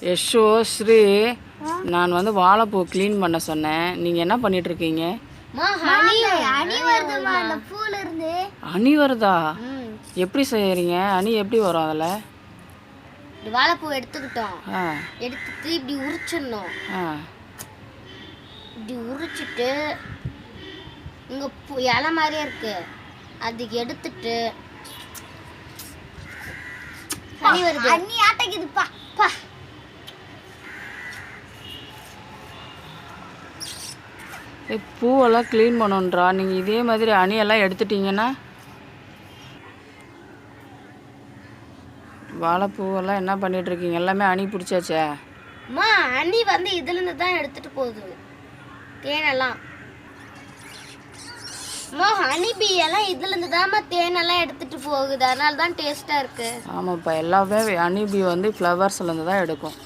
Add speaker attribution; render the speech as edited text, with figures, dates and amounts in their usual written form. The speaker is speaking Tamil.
Speaker 1: யஷோ ஸ்ரீ, நான் வந்து வாழைப்பூ க்ளீன் பண்ண சொன்னேன். நீங்கள் என்ன பண்ணிட்டு இருக்கீங்க? அணி வருதா? எப்படி செய்யறீங்க? அணி எப்படி வரும் அதில்?
Speaker 2: வாழைப்பூ எடுத்துக்கிட்டோம். எடுத்துட்டு இப்படி உரிச்சிடணும். இப்படி உரிச்சிட்டு இங்கே இலை மாதிரியே இருக்கு, அதுக்கு எடுத்துட்டு அணி வருது. அண்ணி ஆட்டக்குதுப்பா.
Speaker 1: பூவெல்லாம் க்ளீன் பண்ணணுன்றா. நீங்கள் இதே மாதிரி அணியெல்லாம் எடுத்துட்டீங்கன்னா வாழைப்பூவெல்லாம் என்ன பண்ணிட்டு இருக்கீங்க? எல்லாமே அணி பிடிச்சாச்சே.
Speaker 2: அம்மா, அணி வந்து இதுலேருந்து தான் எடுத்துட்டு போகுது தேனெல்லாம். அம்மா, ஹனி பீ எல்லாம் இதுலேருந்து தான்மா தேனெல்லாம் எடுத்துட்டு போகுது, அதனால தான் டேஸ்ட்டாக இருக்கு.
Speaker 1: ஆமாப்பா, எல்லாமே ஹனி பீ வந்து ஃப்ளவர்ஸ்லேருந்து தான் எடுக்கும்.